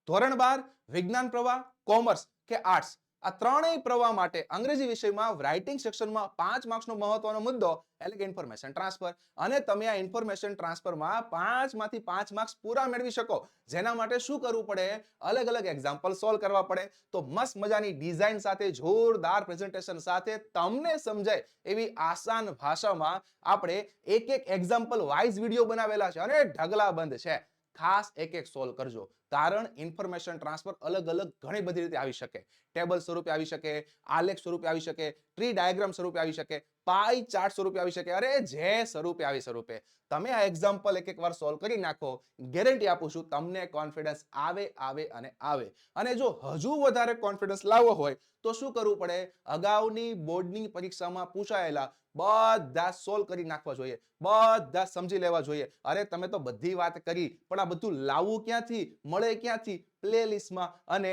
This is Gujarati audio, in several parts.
ધોરણ 12 વિજ્ઞાન પ્રવાહ, કોમર્સ કે આર્ટ્સ, આ ત્રણેય પ્રવાહ માટે અંગ્રેજી વિષયમાં રાઇટિંગ સેક્શનમાં 5 માર્ક્સનો મહત્વનો મુદ્દો એટલે કે ઇન્ફોર્મેશન ટ્રાન્સફર. અને તમે આ ઇન્ફોર્મેશન ટ્રાન્સફરમાં 5 માંથી 5 માર્ક્સ પૂરા મેળવી શકો. જેના માટે શું કરવું પડે? અલગ અલગ એક્ઝામ્પલ સોલ્વ કરવા પડે. તો મસ્ત મજાની ડિઝાઇન સાથે, જોરદાર પ્રેઝન્ટેશન સાથે, તમને સમજાય એવી આસાન ભાષામાં આપણે એક એક એક્ઝામ્પલ વાઇઝ વિડીયો બનાવેલા છે અને ઢગલાબંધ છે. ખાસ એક એક સોલ્વ કરજો. કારણ ઇન્ફોર્મેશન ટ્રાન્સફર અલગ અલગ ઘણી બધી રીતે આવી શકે. ટેબલ સ્વરૂપે આવી શકે, આલેખ સ્વરૂપે આવી શકે, ટ્રી ડાયાગ્રામ સ્વરૂપે આવી શકે, પાઈ ચાર્ટ સ્વરૂપે આવી શકે, અરે જે સ્વરૂપે આવી સ્વરૂપે. તમે આ એક્ઝામ્પલ એક એક વાર સોલ્વ કરી નાખો, ગેરંટી આપું છું તમને કોન્ફિડન્સ આવે આવે અને આવે. અને જો હજુ વધારે કોન્ફિડન્સ લાવવો હોય તો શું કરવું પડે? અગાઉની બોર્ડની પરીક્ષામાં પૂછાયેલા બધા સોલ્વ કરી નાખવા જોઈએ, બધા સમજી લેવા જોઈએ. અરે તમે તો બધી વાત કરી, પણ આ બધું લાવવું ક્યાંથી, મળે ક્યાંથી? પ્લેલિસ્ટમાં. અને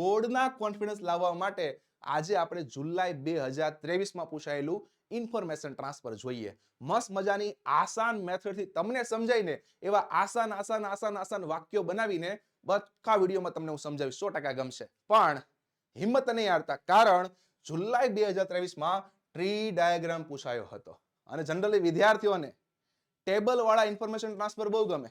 બોર્ડના કોન્ફિડન્સ લાવવા માટે આજે આપણે જુલાઈ 2023માં પૂછાયેલું ઇન્ફોર્મેશન ટ્રાન્સફર જોઈએ. મસ્ત મજાની આસાન મેથડથી તમને સમજાઈને એવા આસાન આસાન આસાન આસાન વાક્યો બનાવીને બધા વિડીયોમાં તમને હું સમજાવીશ. 100% ગમશે. પણ હિંમત નહીં હારતા, કારણ જુલાઈ 2023માં ટ્રી ડાયાગ્રામ પૂછાયો હતો. અને જનરલી વિદ્યાર્થીઓને ટેબલ વાળા ઇન્ફોર્મેશન ટ્રાન્સફર બહુ ગમે,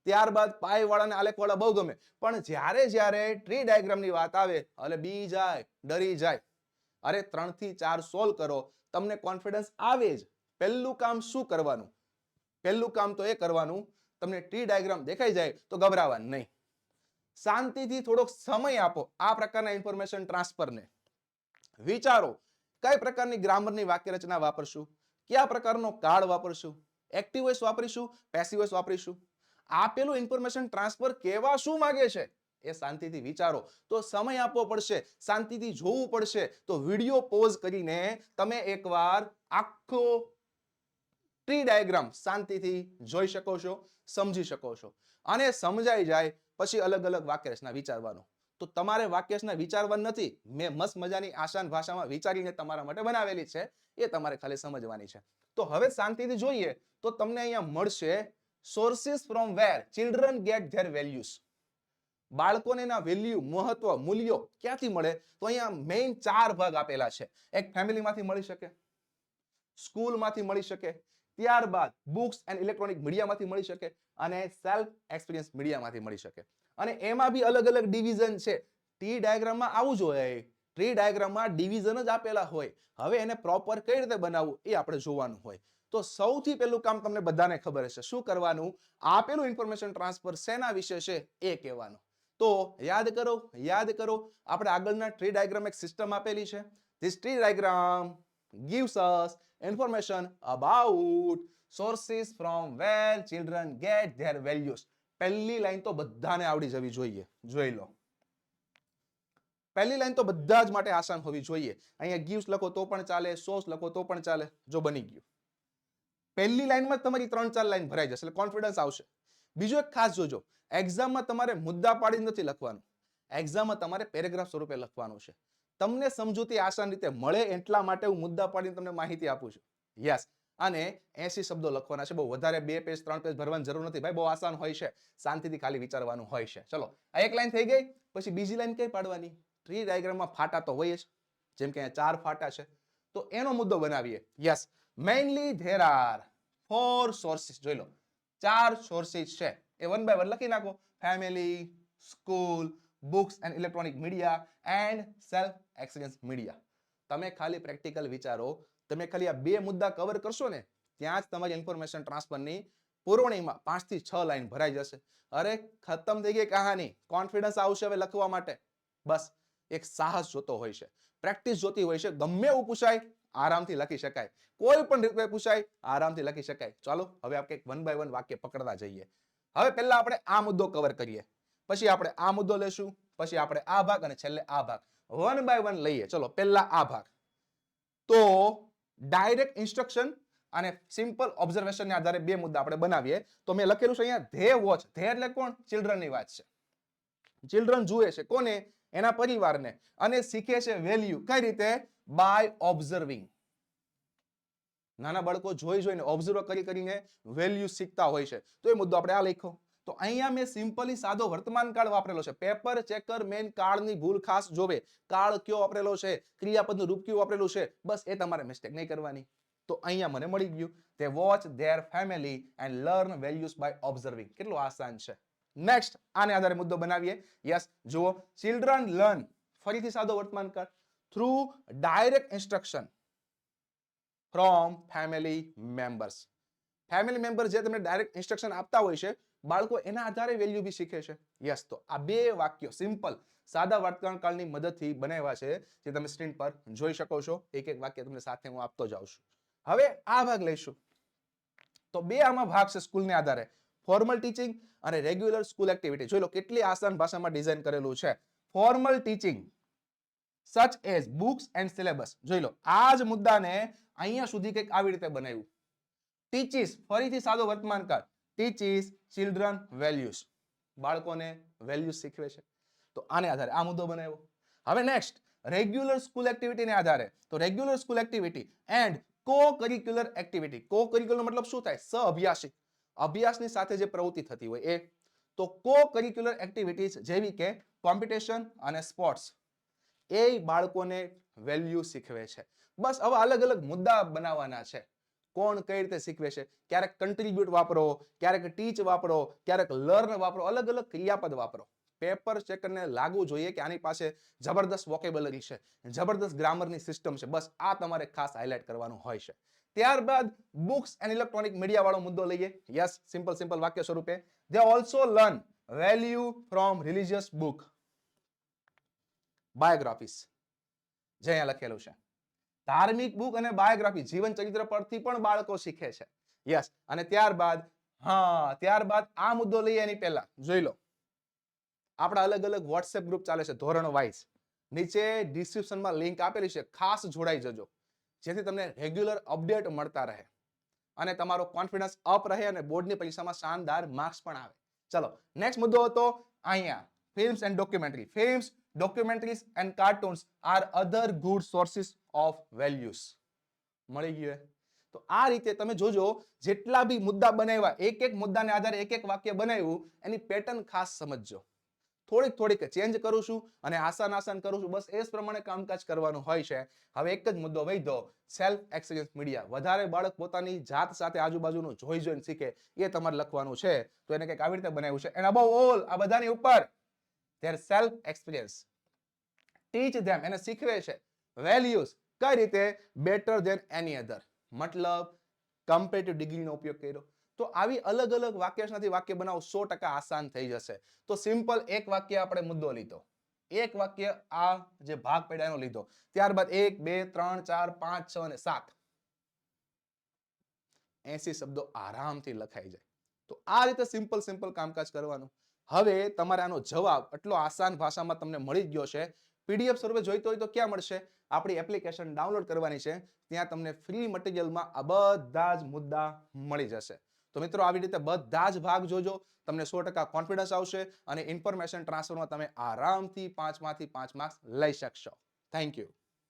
ત્યારબાદ પાઈ વાળા અને આલેખ વાળા બહુ ગમે. પણ જ્યારે ટ્રી ડાયાગ્રામની વાત આવે એટલે બી જાય, ડરી જાય. અરે 3 થી 4 સોલ્વ કરો, તમને કોન્ફિડન્સ આવે જ. પહેલું કામ શું કરવાનું? પહેલું કામ તો એ કરવાનું, તમને ટ્રી ડાયાગ્રામ દેખાઈ જાય તો ગભરાવાનું નહીં. શાંતિથી થોડોક સમય આપો આ પ્રકારના ઇન્ફોર્મેશન ટ્રાન્સફરને. વિચારો કઈ પ્રકારની ગ્રામરની વાક્ય રચના વાપરશું, કયા પ્રકારનો કાળ વાપરશું, એક્ટિવ વોઇસ વાપરીશું, પેસિવ વોઇસ વાપરીશું. આપેલું ઇન્ફોર્મેશન ટ્રાન્સફર કેવા શું માંગે છે એ શાંતિથી વિચારો. તો સમય આપવો પડશે, શાંતિથી જોવું પડશે. તો વિડિયો પોઝ કરીને તમે એકવાર આખો ટ્રી ડાયાગ્રામ શાંતિથી જોઈ શકો છો, સમજી શકો છો. અને સમજાઈ જાય પછી અલગ અલગ વાક્ય રચના વિચારવાનું. તો તમારે વાક્ય રચના વિચારવાની નથી, મેં મસ્ત મજાની આસાન ભાષામાં વિચારીને તમારા માટે બનાવેલી છે, એ તમારે ખાલી સમજવાની છે. તો હવે શાંતિથી જોઈએ તો તમને અહીંયા મળશે sources from where children get their values. બાળકોને એના વેલ્યુ, મહત્વ, મૂલ્યો ક્યાંથી મળે? તો અહીંયા મેઇન 4 ભાગ આપેલા છે. એક ફેમિલીમાંથી મળી શકે, સ્કૂલમાંથી મળી શકે, ત્યારબાદ બુક્સ એન્ડ ઇલેક્ટ્રોનિક મીડિયામાંથી મળી શકે, અને સેલ્ફ એક્સપિરિયન્સ મીડિયામાંથી મળી શકે. અને એમાં બી અલગ અલગ ડિવિઝન છે. ટ્રી ડાયાગ્રામમાં આવું જ હોય. ટ્રી ડાયાગ્રામમાં ડિવિઝન જ આપેલા હોય. હવે એને પ્રોપર કઈ રીતે બનાવવું એ આપણે જોવાનું હોય. તો સૌથી પહેલું કામ તમને બધાને ખબર હશે. શું કરવાનું? આપેલું ઇન્ફોર્મેશન ટ્રાન્સફર શેના વિશે છે એ કહેવાનું. તો યાદ કરો, યાદ કરો. આપણે આગળના ટ્રી ડાયાગ્રામ એક સિસ્ટમ આપેલી છે. This tree diagram gives us information about sources from where children get their values. પહેલી લાઈન તો બધાને આવડી જવી જોઈએ. જોઈ લો. પહેલી લાઈન તો બધા જ માટે આસાન હોવી જોઈએ. અહીંયા gives લખો તો પણ ચાલે, source લખો તો પણ ચાલે. જો બની ગયું. પહેલી લાઈનમાં તમારી 3-4 લાઈન ભરાઈ જશે એટલે કોન્ફિડન્સ આવશે. બીજું એક ખાસ જોજો, એક્ઝામમાં તમારે મુદ્દા પાડી નથી લખવાનું. એક્ઝામમાં તમારે પેરેગ્રાફ સ્વરૂપે લખવાનું છે. તમને સમજૂતી આસાન રીતે મળે એટલા માટે હું મુદ્દા પાડીને તમને માહિતી આપું છું. યસ. અને 80 શબ્દો લખવાના છે. બહુ વધારે 2 પેજ 3 પેજ ભરવાની જરૂર નથી ભાઈ, બહુ આસાન હોય છે. શાંતિથી ખાલી વિચારવાનું હોય છે. ચલો, આ એક લાઈન થઈ ગઈ. પછી બીજી લાઈન કઈ પાડવાની? ટ્રી ડાયાગ્રામમાં ફાટા તો હોય જ, જેમ કે અહીંયા 4 ફાટા છે. તો એનો મુદ્દો બનાવીએ. Yes, mainly there are 4 sources. જોઈ લો, 4 સોર્સિસ છે. એ 1 બાય 1 લખી નાખો. Family, school, books and electronic media and self experience media. તમે ખાલી પ્રેક્ટિકલ વિચારો. તમે ખાલી આ 2 મુદ્દા કવર કરશો ને ત્યાં જ તમારી ઇન્ફોર્મેશન ટ્રાન્સફરની પુરવણીમાં 5 થી 6 લાઈન ભરાઈ જશે. અરે ખતમ થઈ ગઈ કહાની. કોન્ફિડન્સ આવશે હવે લખવા માટે. બસ એક સાહસ જોતો હોય છે, પ્રેક્ટિસ જોતી હોય છે. ગમે એવું પૂછાય આરામથી લખી શકાય, કોઈ પણ રીતે પૂછાય આરામથી લખી શકાય. ચાલો હવે આપણે 1 બાય 1 વાક્ય પકડતા જઈએ. હવે પહેલા આપણે આ મુદ્દો કવર કરીએ, પછી આપણે આ મુદ્દો લેશું, પછી આપણે આ ભાગ અને છેલ્લે આ ભાગ. 1 બાય 1 લઈએ. ચલો, પહેલા આ ભાગ. તો ડાયરેક્ટ ઇન્સ્ટ્રક્શન અને સિમ્પલ ઓબ્ઝર્વેશનને આધારે 2 મુદ્દા આપણે બનાવીએ. તો મેં લખેલું છે અહીંયા ધે વોચ. ધે એટલે કોણ? ચિલ્ડ્રનની વાત છે. ચિલ્ડ્રન જુએ છે કોને? એના પરિવારને. અને શીખે છે વેલ્યુ કઈ રીતે? By observing. નાના બાળકો જોઈને ઓબ્ઝર્વ કરીને વેલ્યુ શીખતા હોય છે. તો એ મુદ્દો આપણે આ લખ્યો. તો અહીંયા મેં સિમ્પલી સાદો વર્તમાન કાળ વાપરેલો છે. પેપર ચેકર મેન કાળની ભૂલ ખાસ જોવે. કાળ કયો વાપરેલો છે, ક્રિયાપદનું રૂપ કયું વાપરેલું છે, બસ એ તમારે મિસ્ટેક નહીં કરવાની. તો અહીંયા મને મળી ગયું. They watch their family and learn values by observing. કેટલું આસાન છે. નેક્સ્ટ આને આધારે મુદ્દો બનાવીએ. યસ, જુઓ, ચિલ્ડ્રન લર્ન, ફરીથી સાદો વર્તમાન કાળ, through direct instruction from family members. Family member જે તમને ડાયરેક્ટ ઇન્સ્ટ્રક્શન આપતા હોય છે, બાળકો એના આધારે વેલ્યુ બી શીખે છે. યસ, તો આ બે વાક્યો સિમ્પલ સાદા વર્તમાન કાળની મદદથી બનાવ્યા છે, જે તમે સ્ક્રીન પર જોઈ શકો છો. એક એક વાક્ય તમને સાથે હું આપતો જાઉં છું. હવે આ ભાગ લઈશું. તો બે આમાં ભાગ છે સ્કૂલને આધારે, ફોર્મલ ટીચિંગ અને રેગ્યુલર સ્કૂલ એક્ટિવિટી. જોઈ લો કેટલી આસાન ભાષામાં ડિઝાઇન કરેલું છે. Formal teaching such as books and syllabus. જોઈ લો આ જ મુદ્દાને અહીંયા સુધી કંઈક આવી રીતે બનાવ્યું. ટીચીસ, ફરીથી સાદો વર્તમાન કાળ, ટીચીસ ચિલ્ડ્રન વેલ્યુઝ, બાળકોને વેલ્યુઝ શીખવે છે. તો આને આધારે આ મુદ્દો બનાવ્યો. હવે નેક્સ્ટ રેગ્યુલર સ્કૂલ એક્ટિવિટીને આધારે, તો રેગ્યુલર સ્કૂલ એક્ટિવિટી એન્ડ કો કરિક્યુલર એક્ટિવિટી. કો કરિક્યુલર મતલબ શું થાય? સહઅભ્યાસિક, અભ્યાસની સાથે જે પ્રવૃત્તિ થતી હોય એ. તો કો કરિક્યુલર એક્ટિવિટીઝ જેવી કે કોમ્પિટિશન અને સ્પોર્ટ્સ, એ બાળકોને વેલ્યુ શીખવે છે. બસ હવે અલગ અલગ મુદ્દા બનાવવાના છે. કોણ કઈ રીતે શીખવે છે, ક્યારેક કન્ટ્રીબ્યુટ વાપરો, ક્યારેક ટીચ વાપરો, ક્યારેક લર્ન વાપરો, અલગ અલગ ક્રિયાપદ વાપરો. પેપર ચેકરને લાગવું જોઈએ કે આની પાસે જબરદસ્ત વોકેબ્યુલરી છે, જબરદસ્ત ગ્રામરની સિસ્ટમ છે. બસ આ તમારે ખાસ હાઇલાઇટ કરવાનું હોય છે. ત્યારબાદ બુક્સ એન્ડ ઇલેક્ટ્રોનિક મીડિયા વાળો મુદ્દો લઈએ. યસ, સિમ્પલ વાક્ય સ્વરૂપે, they also learn value from religious book, biographies, જે અહીંયા લખેલું છે. ધાર્મિક બુક અને બાયોગ્રાફી, જીવન ચરિત્ર પરથી પણ બાળકો શીખે છે. યસ, અને ત્યારબાદ આ મુદ્દો લઈએ એની પહેલા જોઈ લો, આપણા અલગ અલગ વોટ્સએપ ગ્રુપ ચાલે છે ધોરણ વાઇઝ. નીચે ડિસ્ક્રિપ્શનમાં લિંક આપેલી છે, ખાસ જોડાઈ જજો, જેથી તમને રેગ્યુલર અપડેટ મળતા રહે અને તમારો કોન્ફિડન્સ અપ રહે અને બોર્ડની પરીક્ષામાં શાનદાર માર્ક્સ પણ આવે. ચલો, નેક્સ્ટ મુદ્દો હતો અહીંયા films and documentary. Films, documentaries and cartoons are other good sources of values. મળી ગયું. તો આ રીતે તમે જોજો, જેટલા બી મુદ્દા બનાવ્યા, એક એક મુદ્દાને આધારે એક એક વાક્ય બનાવ્યું, એની પેટર્ન ખાસ સમજજો. થોડીક ચેન્જ કરું છું અને આસાન કરું છું, બસ એ જ પ્રમાણે કામકાજ કરવાનું હોય છે. હવે એક જ મુદ્દો વધ્યો, સેલ્ફ એક્સપિરિયન્સ મીડિયા. વધારે બાળક પોતાની જાત સાથે આજુબાજુનું જોઈને શીખે, એ તમારે લખવાનું છે. તો એને કંઈક આવી રીતે બનાવ્યું છે. એન્ડ અબવ ઓલ, આ બધાની ઉપર their self experience, teach them, એને શીખવે છે. વેલ્યુઝ કઈ રીતે? better than any other, મતલબ કમ્પેરેટિવ ડિગ્રીનો ઉપયોગ કર્યો. તો આવી અલગ અલગ વાક્યમાંથી વાક્ય બનાવો, 100% આસાન થઈ જશે. તો સિમ્પલ એક વાક્ય આપણે મુદ્દો લીધો, એક વાક્ય આ જે ભાગ પડ્યા એનો લીધો, ત્યારબાદ 1 2 3 4 5 6 અને 7, 80 શબ્દો આરામથી લખાઈ જાય. તો આ રીતે સિમ્પલ કામકાજ કરવાનું. હવે તમારે આનો જવાબ એટલો આસાન ભાષામાં તમને મળી ગયો છે. પીડીએફ સ્વરૂપે જોઈતો હોય તો ક્યાં મળશે? આપણી એપ્લિકેશન ડાઉનલોડ કરવાની છે, ત્યાં તમને ફ્રી મટીરિયલમાં આ બધા જ મુદ્દા મળી જશે. તો મિત્રો, આવી રીતે બધા જ ભાગ જોજો, તમને 100% કોન્ફિડન્સ આવશે અને ઇન્ફોર્મેશન ટ્રાન્સફરમાં તમે આરામથી 5 માંથી 5 માર્ક્સ લઈ શકશો. Thank you.